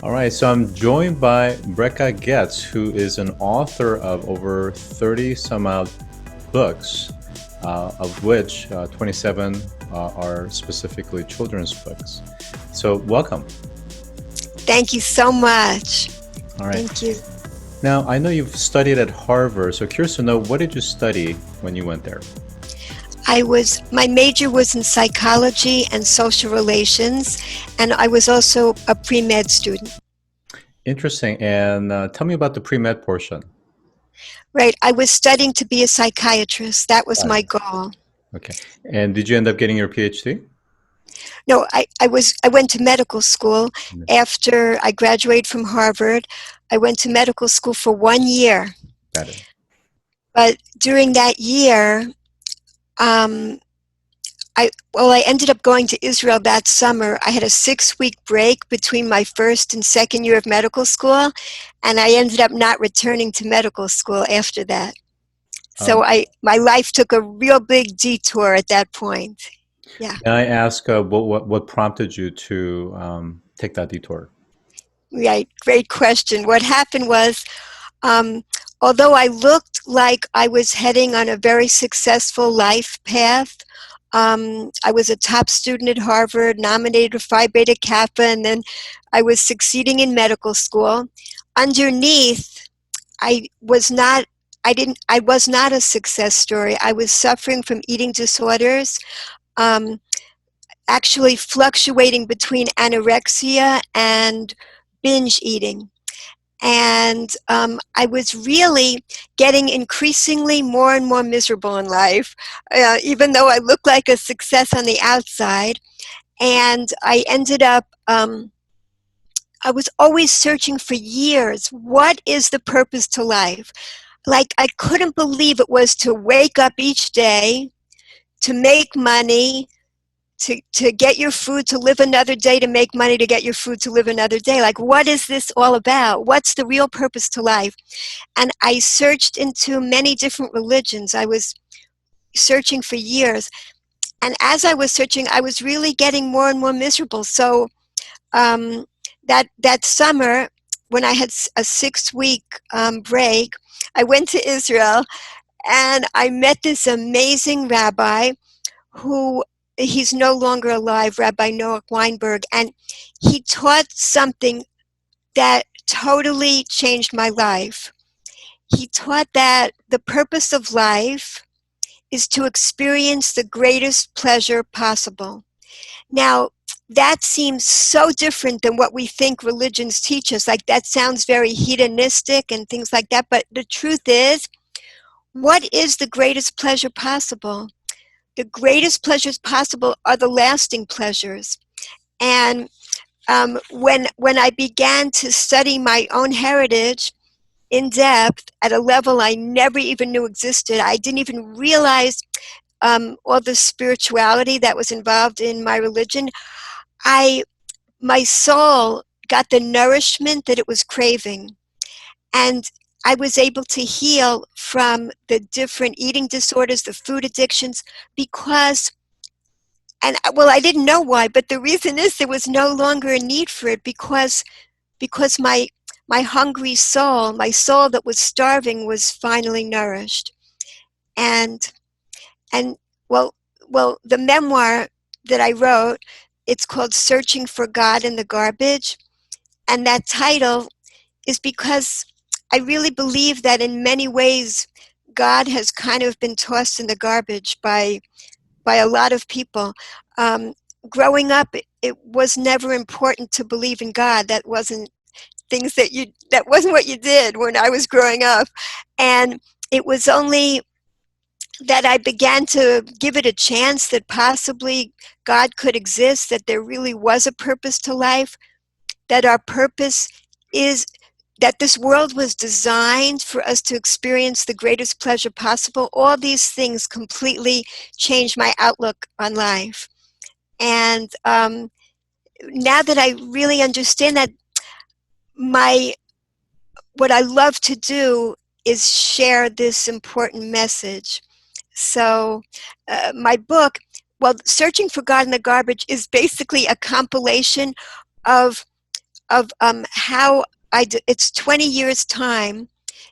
All right, so I'm joined by Bracha Goetz, who is an author of over 30 some odd books, of which 27 are specifically children's books. So welcome. Thank you so much. All right. Thank you. Now, I know you've studied at Harvard, so curious to know, what did you study when you went there? My major was in psychology and social relations, and I was also a pre-med student. Interesting. And tell me about the pre-med portion. Right. I was studying to be a psychiatrist. That was my goal. Okay. And did you end up getting your PhD? No, I went to medical school after I graduated from Harvard. I went to medical school for 1 year. Got it. But during that year, I ended up going to Israel that summer. I had a 6-week break between my first and second year of medical school, and I ended up not returning to medical school after that. So my life took a real big detour at that point. Yeah. Can I ask what prompted you to take that detour? Right. Great question. What happened was, although I looked like I was heading on a very successful life path, I was a top student at Harvard, nominated for Phi Beta Kappa, and then I was succeeding in medical school. Underneath, I was not a success story. I was suffering from eating disorders, actually fluctuating between anorexia and binge eating. And I was really getting increasingly more and more miserable in life, even though I looked like a success on the outside. And I ended up, I was always searching for years, what is the purpose to life? Like, I couldn't believe it was to wake up each day, to make money, to get your food, to live another day, to make money, to get your food, to live another day. Like, what is this all about? What's the real purpose to life? And I searched into many different religions. I was searching for years. And as I was searching, I was really getting more and more miserable. So that summer, when I had a 6-week break, I went to Israel, and I met this amazing rabbi who, he's no longer alive, Rabbi Noah Weinberg, and he taught something that totally changed my life. He taught that the purpose of life is to experience the greatest pleasure possible. Now, that seems so different than what we think religions teach us. Like, that sounds very hedonistic and things like that, but the truth is, what is the greatest pleasure possible? The greatest pleasures possible are the lasting pleasures. And when I began to study my own heritage in depth at a level I never even knew existed, I didn't even realize all the spirituality that was involved in my religion, my soul got the nourishment that it was craving. And I was able to heal from the different eating disorders, the food addictions, because, and well, I didn't know why, but the reason is there was no longer a need for it, because my hungry soul, my soul that was starving, was finally nourished. And well, the memoir that I wrote, it's called Searching for God in the Garbage. And that title is because I really believe that in many ways, God has kind of been tossed in the garbage by a lot of people. Growing up, it was never important to believe in God. That wasn't that wasn't what you did when I was growing up. And it was only that I began to give it a chance that possibly God could exist, that there really was a purpose to life, that our purpose is that this world was designed for us to experience the greatest pleasure possible. All these things completely changed my outlook on life. And now that I really understand that, what I love to do is share this important message. So my book, well, Searching for God in the Garbage, is basically a compilation of of how it's 20 years time.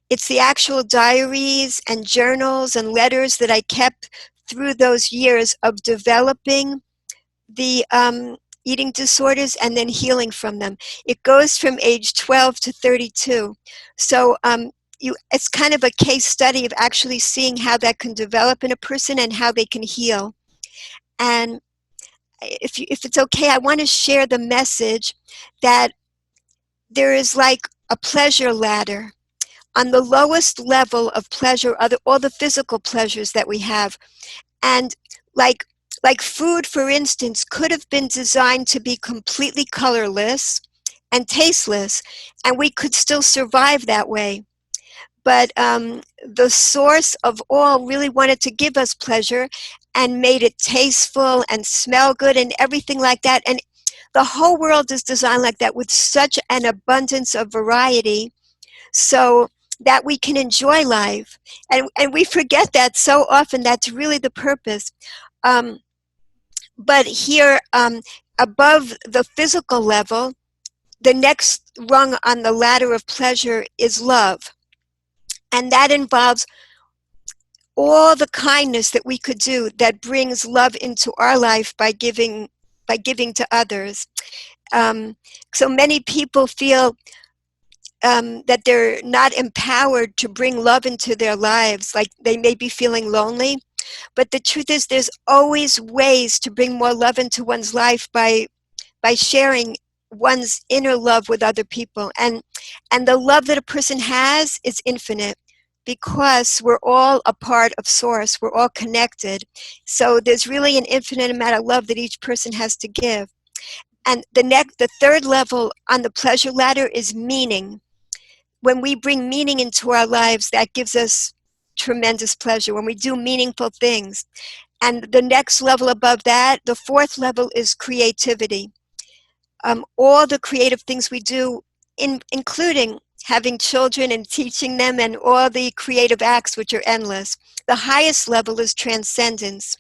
It's the actual diaries and journals and letters that I kept through those years of developing the eating disorders and then healing from them. It goes from age 12 to 32. So it's kind of a case study of actually seeing how that can develop in a person and how they can heal. And if it's okay, I want to share the message that there is like a pleasure ladder. On the lowest level of pleasure are all the physical pleasures that we have. And like food, for instance, could have been designed to be completely colorless and tasteless, and we could still survive that way. But the source of all really wanted to give us pleasure and made it tasteful and smell good and everything like that. And the whole world is designed like that, with such an abundance of variety, so that we can enjoy life. And we forget that so often. That's really the purpose. But here, above the physical level, the next rung on the ladder of pleasure is love. And that involves all the kindness that we could do that brings love into our life by giving to others. So many people feel that they're not empowered to bring love into their lives, like they may be feeling lonely. But the truth is, there's always ways to bring more love into one's life by sharing one's inner love with other people. And the love that a person has is infinite, because we're all a part of Source. We're all connected. So there's really an infinite amount of love that each person has to give. And the third level on the pleasure ladder is meaning. When we bring meaning into our lives, that gives us tremendous pleasure, when we do meaningful things. And the next level above that, the fourth level, is creativity. All the creative things we do, including having children and teaching them, and all the creative acts, which are endless. The highest level is transcendence,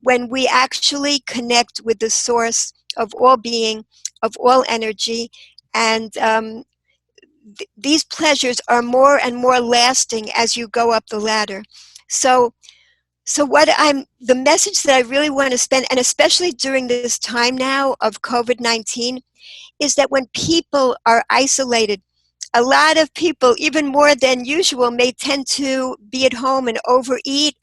when we actually connect with the source of all being, of all energy. And these pleasures are more and more lasting as you go up the ladder. So the message that I really want to spend, and especially during this time now of COVID-19, is that when people are isolated, a lot of people, even more than usual, may tend to be at home and overeat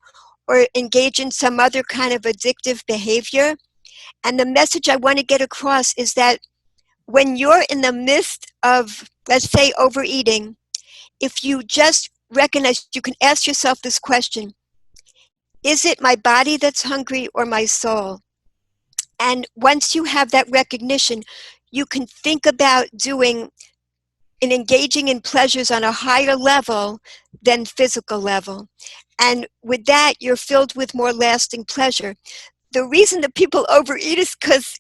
or engage in some other kind of addictive behavior. And the message I want to get across is that when you're in the midst of, let's say, overeating, if you just recognize, you can ask yourself this question: is it my body that's hungry or my soul? And once you have that recognition, you can think about doing and engaging in pleasures on a higher level than physical level. And with that, you're filled with more lasting pleasure. The reason that people overeat is because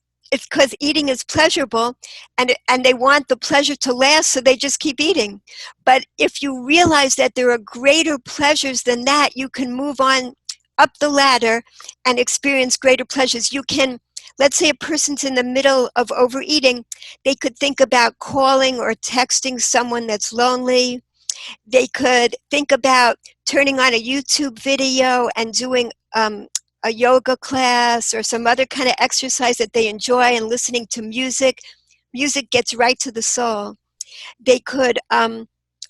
eating is pleasurable, and they want the pleasure to last, so they just keep eating. But if you realize that there are greater pleasures than that, you can move on up the ladder and experience greater pleasures. You can, let's say a person's in the middle of overeating, they could think about calling or texting someone that's lonely. They could think about turning on a YouTube video and doing a yoga class or some other kind of exercise that they enjoy, and listening to music. Music gets right to the soul. They could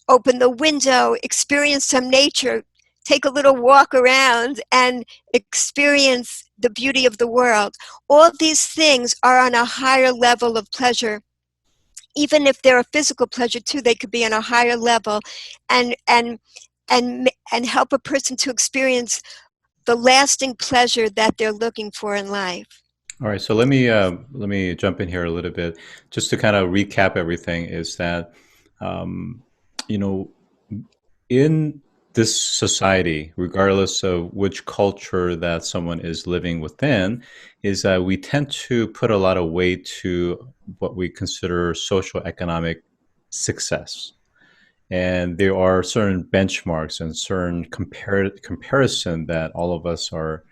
open the window, experience some nature, take a little walk around and experience the beauty of the world. All these things are on a higher level of pleasure. Even if they're a physical pleasure too, they could be on a higher level and help a person to experience the lasting pleasure that they're looking for in life. All right, so let me jump in here a little bit, just to kind of recap everything. Is that you know, in this society, regardless of which culture that someone is living within, is that we tend to put a lot of weight to what we consider social economic success. And there are certain benchmarks and certain comparison that all of us are,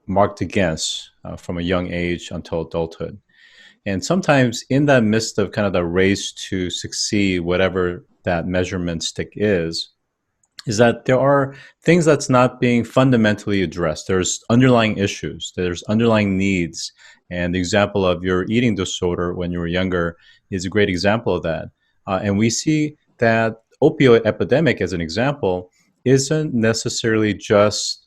marked against from a young age until adulthood. And sometimes in that midst of kind of the race to succeed, whatever that measurement stick is that there are things that's not being fundamentally addressed. There's underlying issues, there's underlying needs. And the example of your eating disorder when you were younger is a great example of that. And we see that opioid epidemic, as an example, isn't necessarily just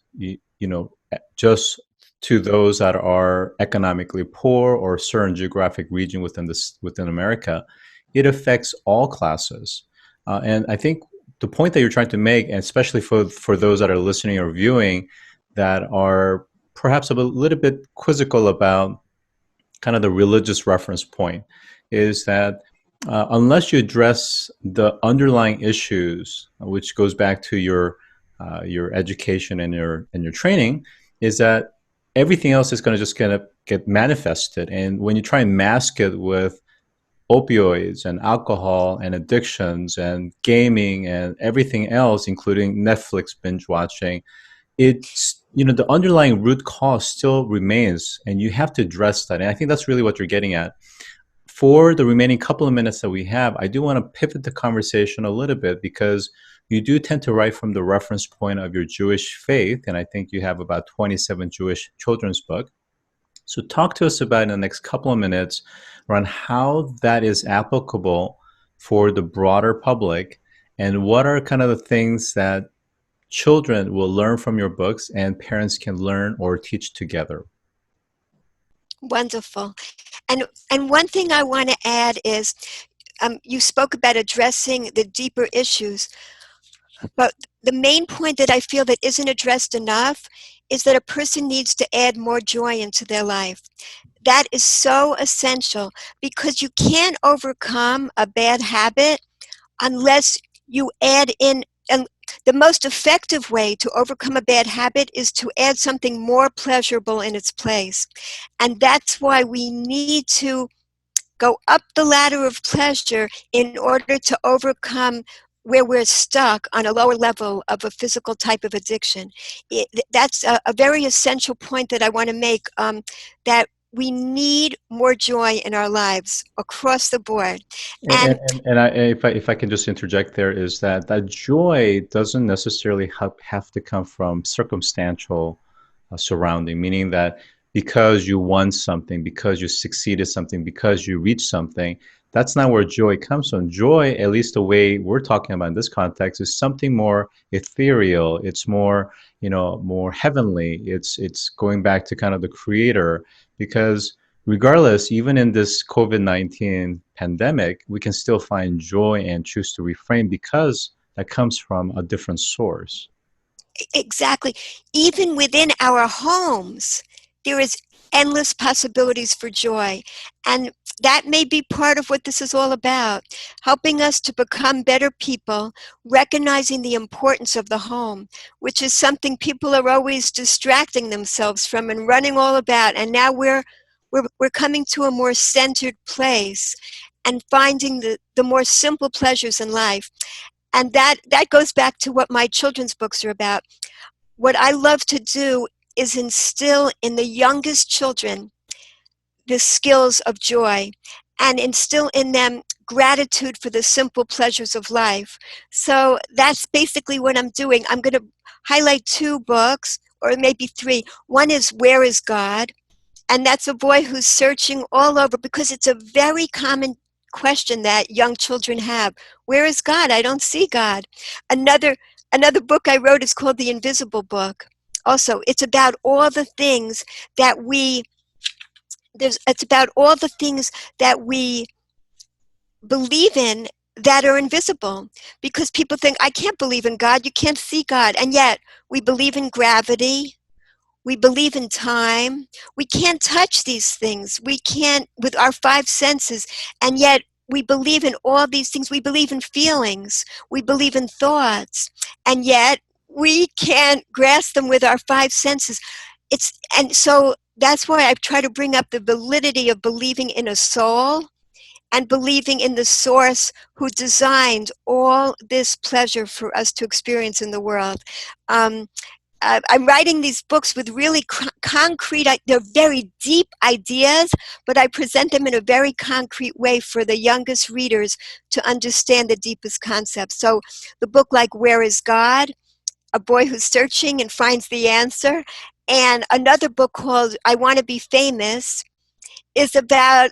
just to those that are economically poor or a certain geographic region within America. It affects all classes, and I think the point that you're trying to make, and especially for those that are listening or viewing, that are perhaps a little bit quizzical about kind of the religious reference point, is that unless you address the underlying issues, which goes back to your education and your training, is that everything else is going to just kind of get manifested. And when you try and mask it with opioids and alcohol and addictions and gaming and everything else, including Netflix binge watching, it's, the underlying root cause still remains, and you have to address that. And I think that's really what you're getting at. For the remaining couple of minutes that we have, I do want to pivot the conversation a little bit, because you do tend to write from the reference point of your Jewish faith, and I think you have about 27 Jewish children's books. So talk to us about in the next couple of minutes around how that is applicable for the broader public, and what are kind of the things that children will learn from your books and parents can learn or teach together. Wonderful. And one thing I want to add is, you spoke about addressing the deeper issues, but the main point that I feel that isn't addressed enough is that a person needs to add more joy into their life. That is so essential, because you can't overcome a bad habit unless you add in, and the most effective way to overcome a bad habit is to add something more pleasurable in its place. And that's why we need to go up the ladder of pleasure in order to overcome where we're stuck on a lower level of a physical type of addiction. That's a very essential point that I want to make, that we need more joy in our lives across the board. If I can just interject there, is that joy doesn't necessarily have to come from circumstantial surrounding, meaning that because you won something, because you succeeded something, because you reached something, that's not where joy comes from. Joy, at least the way we're talking about in this context, is something more ethereal. It's more, more heavenly. It's going back to kind of the creator, because regardless, even in this COVID-19 pandemic, we can still find joy and choose to reframe, because that comes from a different source. Exactly. Even within our homes, there is endless possibilities for joy. And that may be part of what this is all about, helping us to become better people, recognizing the importance of the home, which is something people are always distracting themselves from and running all about. And now we're coming to a more centered place and finding the more simple pleasures in life. And that goes back to what my children's books are about. What I love to do is instill in the youngest children the skills of joy, and instill in them gratitude for the simple pleasures of life. So that's basically what I'm doing. I'm going to highlight 2 books, or maybe 3. One is Where is God? And that's a boy who's searching all over, because it's a very common question that young children have. Where is God? I don't see God. Another book I wrote is called The Invisible Book. Also, it's about all the things that it's about all the things that we believe in that are invisible, because people think, I can't believe in God, you can't see God, and yet we believe in gravity, we believe in time, we can't touch these things, we can't with our 5 senses, and yet we believe in all these things. We believe in feelings, we believe in thoughts, and yet we can't grasp them with our 5 senses. And so that's why I try to bring up the validity of believing in a soul and believing in the source who designed all this pleasure for us to experience in the world. I'm writing these books with really concrete, they're very deep ideas, but I present them in a very concrete way for the youngest readers to understand the deepest concepts. So the book like Where is God? A boy who's searching and finds the answer. And another book called I Want to Be Famous is about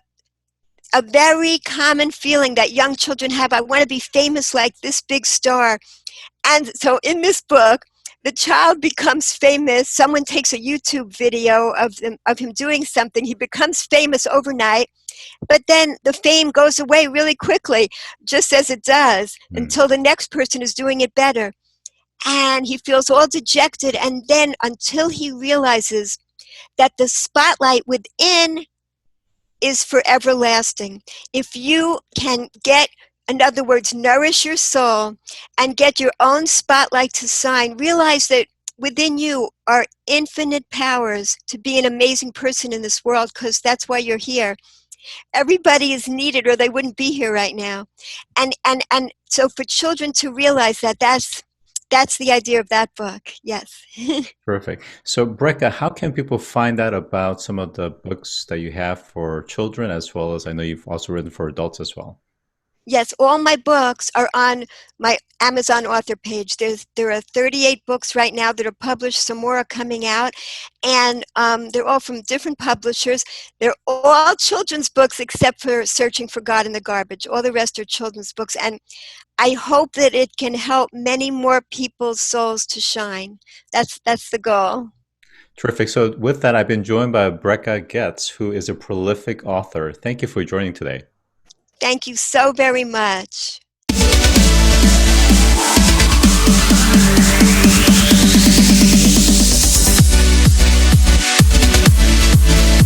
a very common feeling that young children have. I want to be famous like this big star. And so in this book, the child becomes famous. Someone takes a YouTube video of him doing something. He becomes famous overnight, but then the fame goes away really quickly, just as it does, until the next person is doing it better. And he feels all dejected. And then until he realizes that the spotlight within is for everlasting. If you can get, in other words, nourish your soul and get your own spotlight to shine, realize that within you are infinite powers to be an amazing person in this world, because that's why you're here. Everybody is needed or they wouldn't be here right now. And so for children to realize that, that's the idea of that book. Yes. Perfect. So, Brecca, how can people find out about some of the books that you have for children, as well as I know you've also written for adults as well? Yes, all my books are on my Amazon author page. There are 38 books right now that are published. Some more are coming out. And they're all from different publishers. They're all children's books except for Searching for God in the Garbage. All the rest are children's books. And I hope that it can help many more people's souls to shine. That's the goal. Terrific. So, with that, I've been joined by Bracha Goetz, who is a prolific author. Thank you for joining today. Thank you so very much.